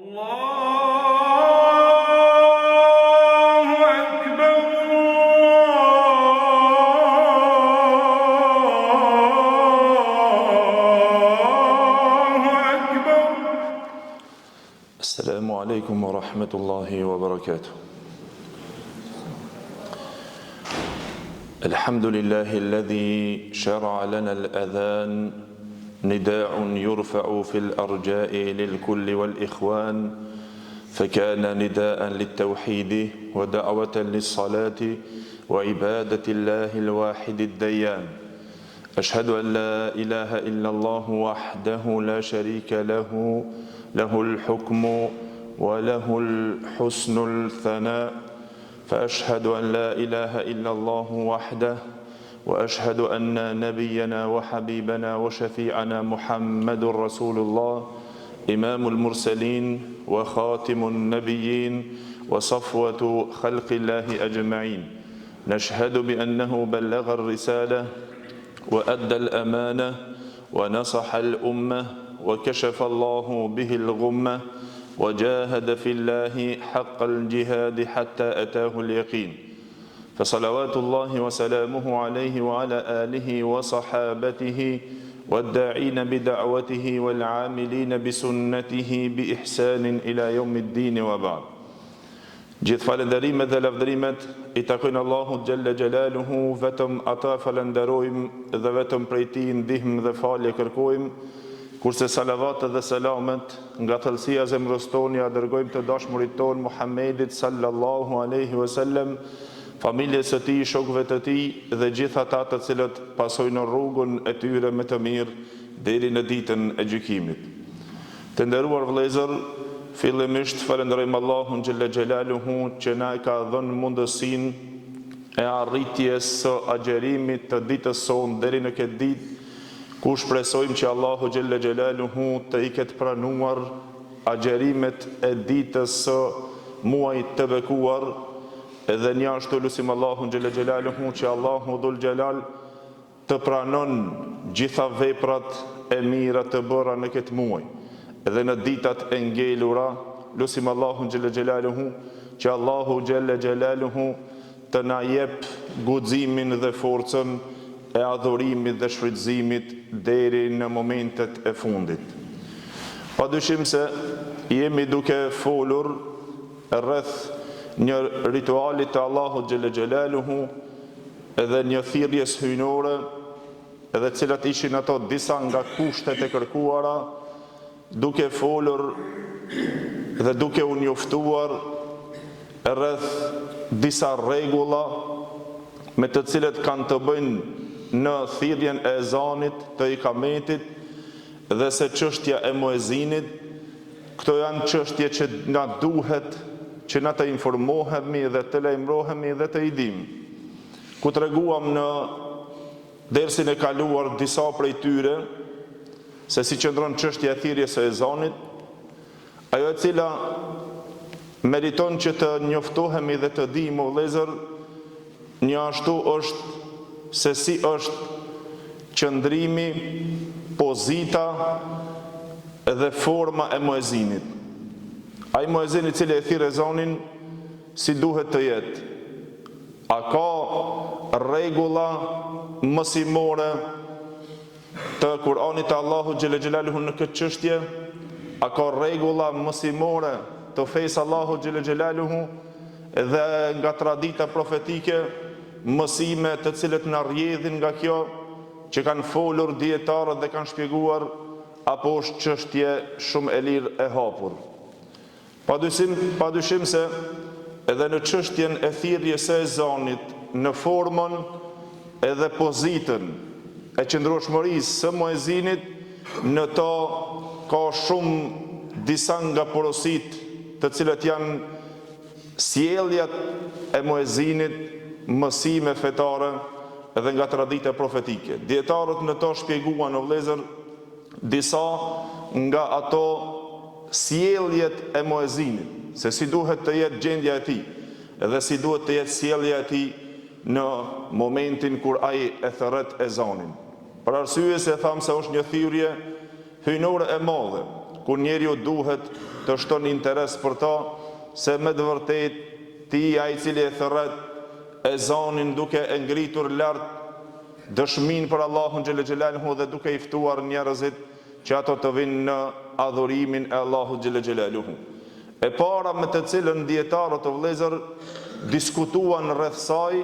Allahu Ekber, Allahu Ekber. Assalamu alaikum wa rahmatullahi wa barakatuh. الحمد لله الذي شرع لنا الأذان نداء يرفع في الأرجاء للكل والإخوان فكان نداء للتوحيد ودعوة للصلاة وعبادة الله الواحد الديان. أشهد أن لا إله إلا الله وحده لا شريك له له الحكم وله الحسن الثناء فأشهد أن لا إله إلا الله وحده وأشهد أن نبينا وحبيبنا وشفيعنا محمد رسول الله إمام المرسلين وخاتم النبيين وصفوة خلق الله أجمعين. نشهد بأنه بلغ الرسالة وأدى الأمانة ونصح الأمة وكشف الله به الغمة وجاهد في الله حق الجهاد حتى أتاه اليقين. فصلوات الله وسلامه عليه وعلى آله وصحابته والداعين بدعوته والعاملين بسنته بإحسان إلى يوم الدين وبعد. Gjithë falënderimet dhe lavdërimet I takojnë Allahut Gjelle Gjelaluhu, vetëm ata falenderojmë dhe vetëm prej Tij ndihmë dhe falje kërkojmë, kurse salavatet dhe selamet nga thellësia zemrës tonë ja dërgojmë të dashmurit tonë Muhammedit sallallahu alaihi wasallam, familjes së tij, shokëve të tij dhe gjithë ata të cilët pasojnë rrugën e tyre me të mirë deri në ditën e gjykimit. Të nderuar vëllezër, fillimisht falenderojmë Allahun Gjelle Gjelaluhu që na ka dhënë mundësinë e arritjes së agjerimit të ditës sonë deri në këtë ditë, ku shpresojmë që Allahu Gjelle Gjelaluhu të I ketë pranuar agjerimet e ditës së muajit të bekuar, edhe një ashtu lusim Allahun Gjelle Gjelaluhu që Allahu Dhul Gjelal të pranon gjitha veprat e mira të bëra në këtë muaj. Edhe në ditat e ngelura, lusim Allahun Gjelle Gjelaluhu që Allahu Gjelle Gjelaluhu të na jep guximin dhe forcën e adhurimit dhe shfrytëzimit deri në momentet e fundit. Padyshim se jemi duke folur rreth një ritualit të Allahut Gjelle Gjelaluhu edhe një thirrjes hyjnore, edhe cilat ishin ato disa nga kushtet e kërkuara, duke folur dhe duke u njoftuar rreth disa rregulla me të cilët kanë të bëjnë në thirrjen e ezanit, të ikametit dhe se çështja e muezinit. Këto janë çështje që na duhet që na të informohemi dhe të lajmërohemi dhe të I dimë. Ku treguam në dersin e kaluar disa prej tyre se si qëndron çështja e thirrjes së ezanit, ajo e cila meriton që të njoftohemi dhe të dimë vëllezër, një ashtu është se si është qëndrimi, pozita dhe forma e muezinit. Ai muezin I cili e thirr ezanin, si duhet të jetë? A ka rregulla mësimore të Kur'anit të Allahu Gjelle Gjelaluhu në këtë çështje? A ka rregulla mësimore të fesë Allahu Gjelle Gjelaluhu dhe nga tradita profetike, mësime të cilët na rrjedhin nga kjo, që kanë folur dietarët dhe kanë shpjeguar, apo është çështje shumë e lirë e hapur? Padyshim se edhe në çështjen e thirrjes së ezanit, në formën edhe pozitën e qëndrueshmërisë së muezinit, në to ka shumë disa nga porosit të cilët janë sjelljet e muezinit, mësime fetare edhe nga tradita profetike. Dietarët në to shpjeguan o vëllezër disa nga ato sjelljet e muezinit, se si duhet të jetë gjendja e tij dhe si duhet të jetë sjellja e tij në momentin kur ai e thërret ezanin. Për arsye se tham se është një thirrje hyjnore e madhe, ku njeriu duhet të shton interes për to, se me të vërtet ti ai i cili e thërret ezanin duke e ngritur lart dëshmin për Allahun xhel xhelaluhu dhe duke i ftuar njerëzit që ato të vinë në adhurimin e Allahut xhel xhelaluhu. E para me të cilën dietarët e vëllezër diskutuan rreth saj,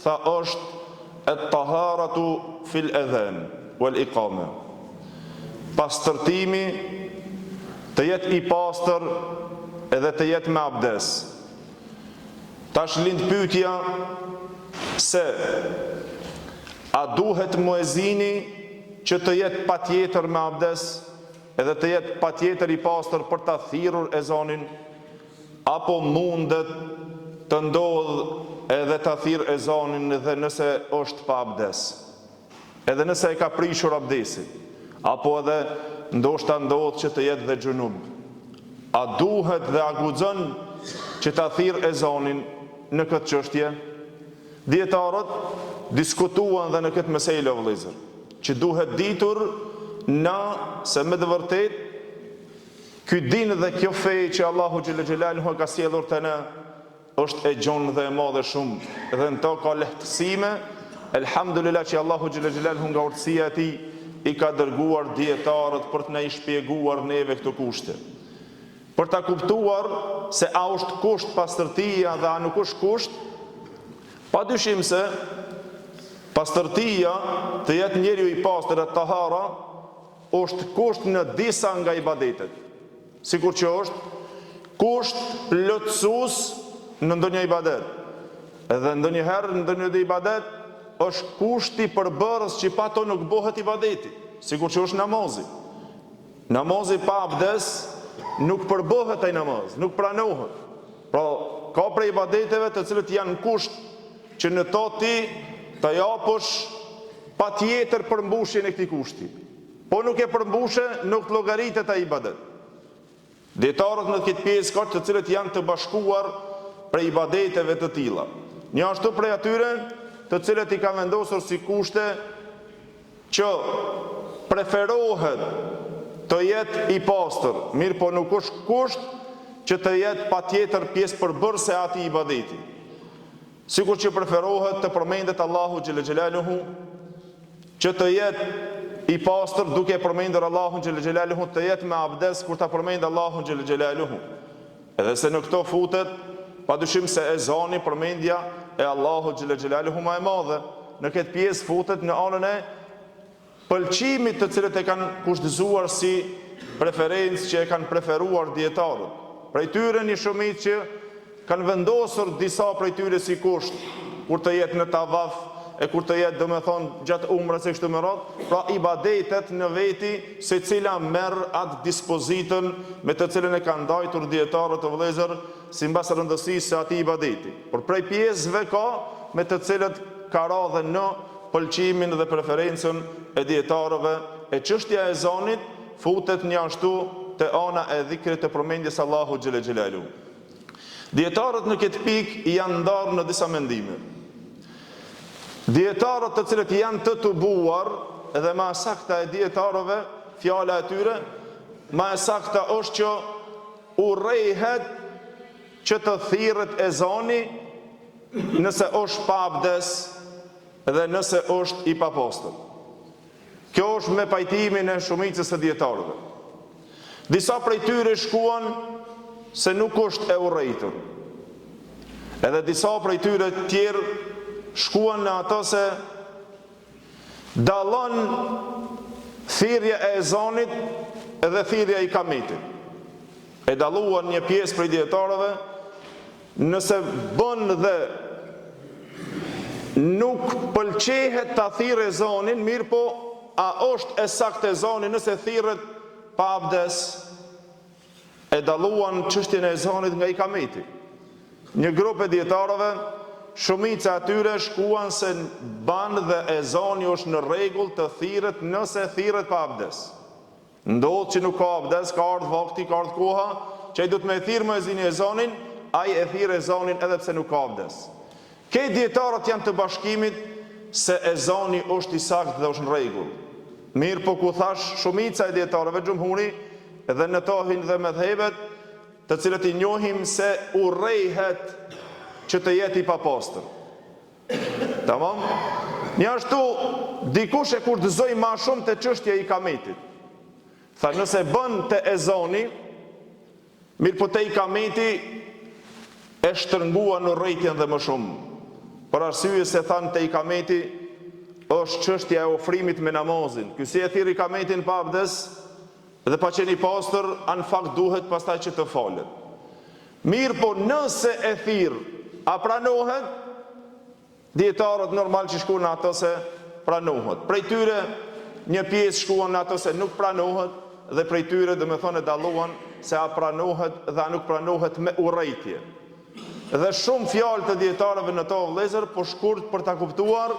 tha është at-taharatu fil adhan wal iqama. Pastërtimi të jetë i pastër edhe të jetë me abdes. Tash lind pyetja se a duhet muezini që të jetë patjetër me abdes edhe të jetë patjetër i pastër për ta thirrur ezanin, apo mundet të ndodh edhe ta thirr ezanin edhe nëse është pa abdes, edhe nëse e ka prishur abdesin, apo edhe ndoshta ndodh që të jetë dhe gjunub. A duhet dhe a guxon që ta thirr ezanin në këtë çështje? Dietarët diskutuan dhe në këtë meselë vëllezër, që duhet ditur se me të vërtet ky din dhe kjo fe që Allahu xhel xhelaluhu ka sjellur te ne është e gjonë dhe e madhe shumë, dhe në to ka lehtësime. Elhamdulillah që Allahu xhel xhelaluhu nga urtësia e tij i ka dërguar dietarët për të na i shpjeguar neve këto kushte, për ta kuptuar se a është kusht pastërtia dhe a nuk është kusht. Padyshim se pastërtia të jetë njeriu i pastër, tahara, është kusht në disa nga ibadetet, sikur që është kusht plotësues në ndonjë ibadet, edhe ndonjëherë në ndonjë ibadet është kushti përbërës që pa to nuk bëhet ibadeti, sikur që është namazi. Namazi pa abdes nuk përbëhet ai namaz, nuk pranohet. Pra, ka prej ibadeteve të cilët janë kusht që në to ti të japësh pa tjetër përmbushjen e këtij kushti. Po nuk e përmbushe, nuk të llogaritet ai ibadet. Dietarët në këtë pjesë ka të cilët janë të bashkuar prej ibadeteve të tilla. Një ashtu prej atyre të cilët i ka vendosur si kushte që preferohet të jetë i pastër, mirë po nuk është kusht që të jetë patjetër pjesë përbërëse e atij ibadeti. Sikur që preferohet të përmendet Allahu xhel xhelaluhu, që të jetë i pastër duke përmendur Allahun xhel xhelaluhu, të jetë me abdes kur ta përmend Allahun xhel xhelaluhu. Edhe se në këto futet, padyshim se ezani, përmendja e Allahut xhel xhelaluhu më e madhe, në këtë pjesë futet në anën e pëlqimit të cilët e kanë kushtëzuar si preferencë që e kanë preferuar dietarët. Prej tyre një shumicë që kanë vendosur disa prej tyre si kusht, kur të jetë në tavaf, e kur të jetë domethënë gjatë umrës e kështu me radhë, pra ibadetet në veti secila merr atë dispozitën me të cilën e kanë ndajtur dietarët e vëllezër sipas rëndësisë së atij ibadeti. Por prej pjesëve ka me të cilët ka radhë në pëlqimin dhe preferencën e dietarëve, e çështja e ezanit futet një ashtu te ana e dhikrit të përmendjes Allahu xhel xhelalu. Dietarët në këtë pikë janë ndarë në disa mendime. Dietarët të cilët janë të tubuar, edhe më sakta e dietarëve, fjala e tyre, më e sakta është që urrejhet që të thirret ezani nëse është pa abdes dhe nëse është i papastër. Kjo është me pajtimin e shumicës së dietarëve. Disa prej tyre shkuan se nuk është e urrejtur. Edhe disa prej tyre tjerë shkuan në ato se dallon thirrja e ezanit edhe thirrja i kametit. E dalluan një pjesë prej dietarëve nëse bën dhe nuk pëlqehet ta thirrë ezanin, mirë po a është e saktë ezani nëse thirret pa abdes? E dalluan çështjen e ezanit nga i kameti. Një grup e dietarëve, shumica atyre shkuan se ban dhe ezani është në rregull të thirret nëse thirret pa abdes. Ndodh që nuk ka abdes, ka ardhur vakti, ka ardhur koha, që ai duhet me thirrë muezini ezanin, ai e thirr ezanin edhe pse nuk ka abdes. Këto dietarët janë të bashkimit se ezani është i saktë dhe është në rregull. Mirë po ku thash shumica e dietarëve, xhumhuri, edhe në tohin dhe medhebet, të cilët i njohim se urrejhet që të jeti pa pastër. Tamam? Njashtu, dikush e kurthëzoi ma shumë të çështja e ikametit. Tha, nëse bën të ezani, mirë po të ikameti e shtërngua në urrejtjen dhe më shumë. Për arsye se thanë të ikameti është çështja e ofrimit me namazin. Ky si e thirr ikametin pa abdes dhe pa qenë i pastër, në fakt duhet pastaj që të falet. Mirë po nëse e thirr, a pranohet? Dietarët normal që shkuan në ato se pranohet. Prej tyre një pjesë shkuan në ato se nuk pranohet dhe prej tyre dhe me thonë e dalluan se a pranohet dhe a nuk pranohet me urrejtje. Dhe shumë fjalë të dietarëve në to vëllezër, po shkurt për ta kuptuar,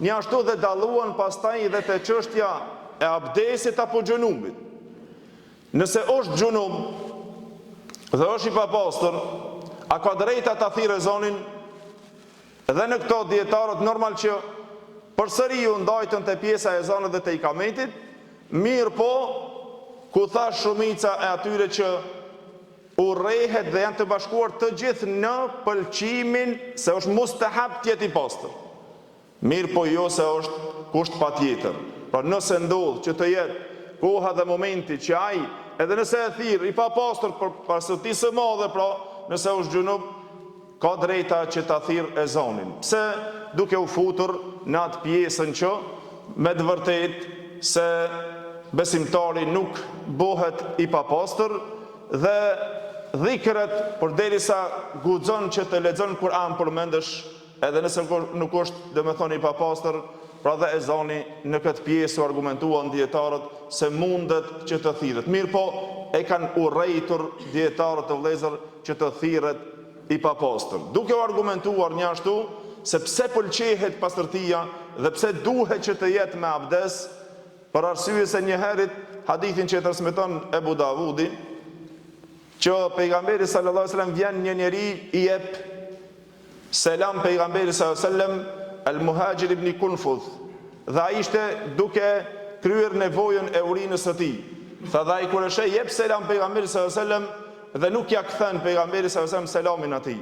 njashtu dhe dalluan pastaj dhe te çështja e abdesit apo gjunubit. Nëse është gjunub dhe është i papastër, a ka drejta ta thirrë ezanin? Dhe në këto dietarët normal që përsëri u ndajtën te pjesa e ezanit dhe te ikametit, mirë po ku tha shumica e atyre që urrehet dhe janë të bashkuar të gjithë në pëlqimin se është mustahab të jetë i pastër. Mirë po jo se është kusht patjetër. Pra nëse ndodh që të jetë koha dhe momenti që ai, edhe nëse e thirr i papastër për pasojë së madhe, pra nëse është gjunub, ka drejta që ta thirr ezanin. Pse duke u futur në atë pjesën që me të vërtetë se besimtari nuk bëhet i papastër dhe dhikret përderisa guxon që të lexon Kur'an përmendesh, edhe nëse nuk është dhe me thoni i papastër, pra dhe ezani në këtë pjesë u argumentuan dietarët se mundet që të thirret. Mirë po e kanë urrejtur dietarët të vëllezër që të thirret i papastër. Duke u argumentuar njashtu se pse pëlqehet pastërtia dhe pse duhet që të jetë me abdes, për arsye se një herët hadithin që e transmeton Ebu Davudi, që pejgamberi sallallahu alajhi wasallam vjen një njeri i jep selam pejgamberi sallallahu alajhi wasallam al-Muhajir ibn Kunfudh, dhe ai ishte duke kryer nevojën e urinës së tij. Tha dhe ai kur e sheh jep selam pejgamberit sallallahu alajhi wasallam dhe nuk ja kthen pejgamberi sallallahu alajhi wasallam selamin atij.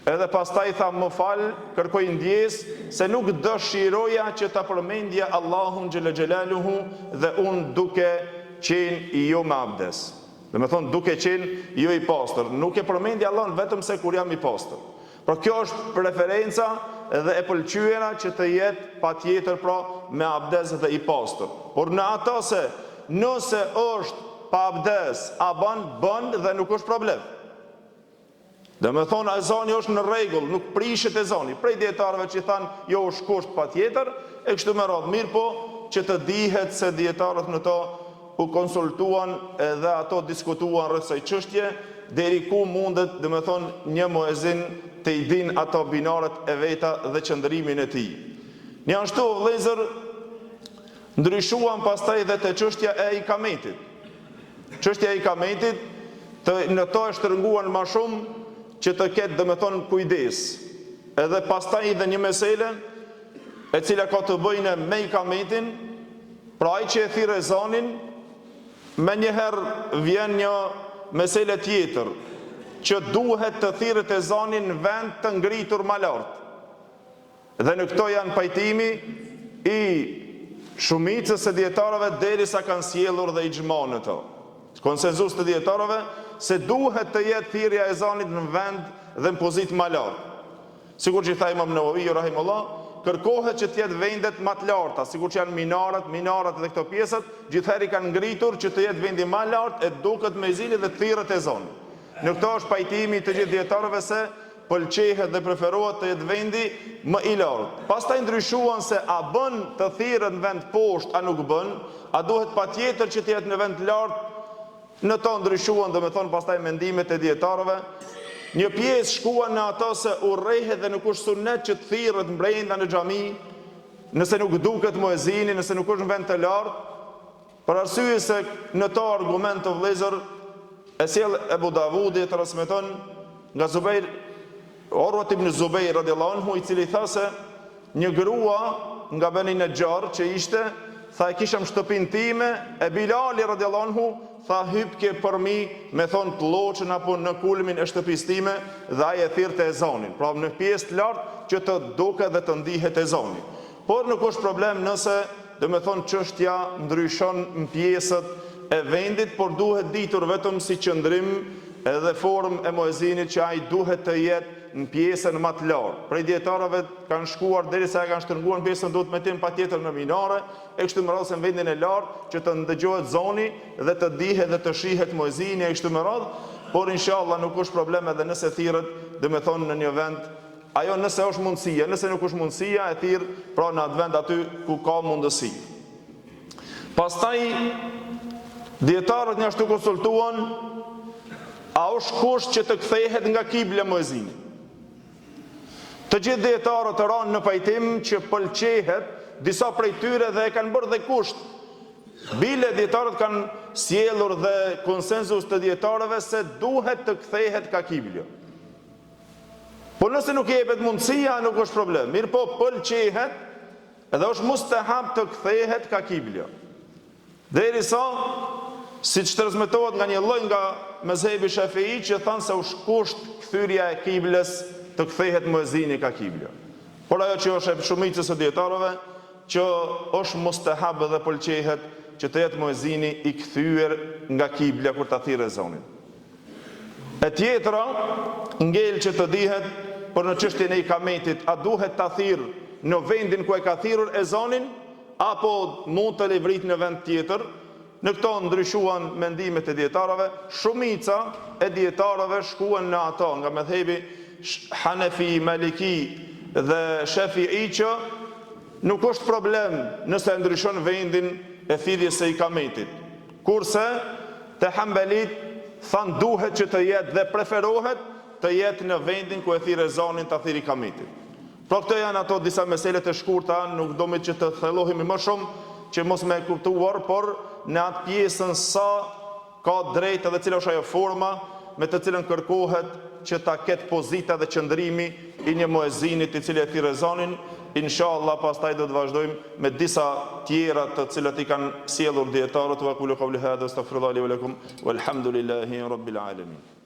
Edhe pastaj tha, më fal, kërkoj ndjesë se nuk dëshiroja që ta përmendja Allahun xhela xhelaluhu dhe unë duke qenë i jo me abdes. Dhe me thonë duke qenë jo i pastër, nuk e përmendja Allahun vetëm se kur jam i pastër. Por kjo është preferenca dhe e pëlqyera që të jetë patjetër pra me abdes dhe i pastër. Por në ato se nëse është pa abdes, a bën dhe nuk është problem. Dhe me thonë ezani është në rregull, nuk prishet ezani. Prej dietarëve që thanë jo është kusht patjetër, e kështu me radhë. Mirë po që të dihet se dietarët në to u konsultuan edhe ato diskutuan rreth kësaj çështje, deri ku mundet, dhe me thonë, një muezin të i din ato binaret e veta dhe qëndrimin e tij. Një ashtu vëllezër, ndryshuan pastaj dhe te çështja e ikametit. Çështja e ikametit, në to është rënguan më shumë që të ketë, dhe me thonë, kujdes. Edhe pastaj dhe një mesele e cila ka të bëjnë me ikametin, pra ai që e thirr ezanin, me njëherë vjen një mesele tjetër, që duhet të thirret ezanin në vend të ngritur më lart. Dhe në këto janë pajtimi i shumicës e dietarëve derisa kanë sjellur dhe ixhma në to. Konsenzus të dietarëve se duhet të jetë thirrja e ezanit në vend dhe në pozitë më lart. Sikur që tha Imam Nawawi rahimullah, kërkohet që të jetë vendet më të larta, sikur që janë minarat dhe këto pjesët, gjithëherë kanë ngritur që të jetë vendi më lart e duket me zili dhe thirret ezani. Në këto është pajtimi të gjithë dietarëve se pëlqehet dhe preferohet të jetë vendi më i lartë. Pastaj ndryshuan se a bën të thirret në vend poshtë a nuk bën, a duhet patjetër që të jetë në vend lart. Në to ndryshuan, dhe me thonë pastaj mendimet e dietarëve. Një pjesë shkuan në ato se urrehet dhe nuk është sunet që të thirret brenda në xhami, nëse nuk duket muezini, nëse nuk është në vend të lartë, për arsye se në to argument të vëllezër e sjell Ebu Davudi e transmeton nga Urwa ibn Zubair radhiyallahu anhu, i cili tha se një grua nga Beni Najjar që ishte, tha e kishëm shtëpinë time, e Bilali radiallahu anhu tha hypke për mi me thonë të loqën apo në kulmin e shtëpisë time dhe ai e thirrte ezanin. Pra në pjesë të lartë që të duket dhe të ndihet ezani. Por nuk është problem nëse dhe me thonë çështja ndryshon në pjesët e vendit, por duhet ditur vetëm si qëndrim edhe formë e muezinit që ai duhet të jetë në pjesën më të lartë. Prej dietarëve kanë shkuar derisa e kanë shtrënguar pjesën duhet me tim patjetër në minare, e kështu me radhë se në vendin e lartë që të ndëgjohet zoni dhe të dihet dhe të shihet muezini e kështu me radhë, por inshallah nuk është problem edhe nëse thirret, dhe me thonë në një vend, ajo nëse është mundësia, nëse nuk është mundësia e thirr pra në atë vend aty ku ka mundësi. Pastaj dietarët një ashtu konsultuan a është kusht që të kthehet nga kibla muezini. Të gjithë dietarët ranë në pajtim që pëlqehet, disa prej tyre dhe e kanë bërë dhe kusht. Bile dietarët kanë sjellur dhe konsenzus të dietarëve se duhet të kthehet ka kibla. Po nëse nuk jepet mundësia, nuk është problem. Mirë po pëlqehet edhe është mustahab të kthehet ka kibla. Derisa siç transmetohet nga një lloj nga mezhebi Shafii që thanë se është kusht kthyrja e kiblës të kthehet muezini ka kibla. Por ajo që është e shumicës së dietarëve që është mustahab dhe pëlqehet që të jetë muezini i kthyer nga kibla kur ta thirrë ezanin. E tjetra ngel që të dihet për në çështjen e ikametit, a duhet ta thirr në vendin ku e ka thirrur ezanin apo mund të livrit në vend tjetër. Në këto ndryshuan mendimet e dietarëve, shumica e dietarëve shkuan në ato nga mezhebi Hanefi, Maliki dhe Shafi'i që nuk është problem nëse ndryshon vendin e thirrjes së ikametit. Kurse te Hanbelit thanë duhet që të jetë dhe preferohet të jetë në vendin ku e thirr ezanin ta thirr ikametin. Pra këto janë ato disa mesele të shkurta, nuk do me që të thellohemi më shumë që mos me kuptuar, por në atë pjesën sa ka drejt edhe cila është ajo forma me të cilën kërkohet që ta ketë pozita dhe qëndrimi i një muezinit i cili e thirr ezanin. Inshallah pastaj do të vazhdojmë me disa tjera të cilat i kanë sjellur dietarët. Wa qulu qawli hadha astaghfirullahi li wa lakum walhamdulillahi rabbil alamin.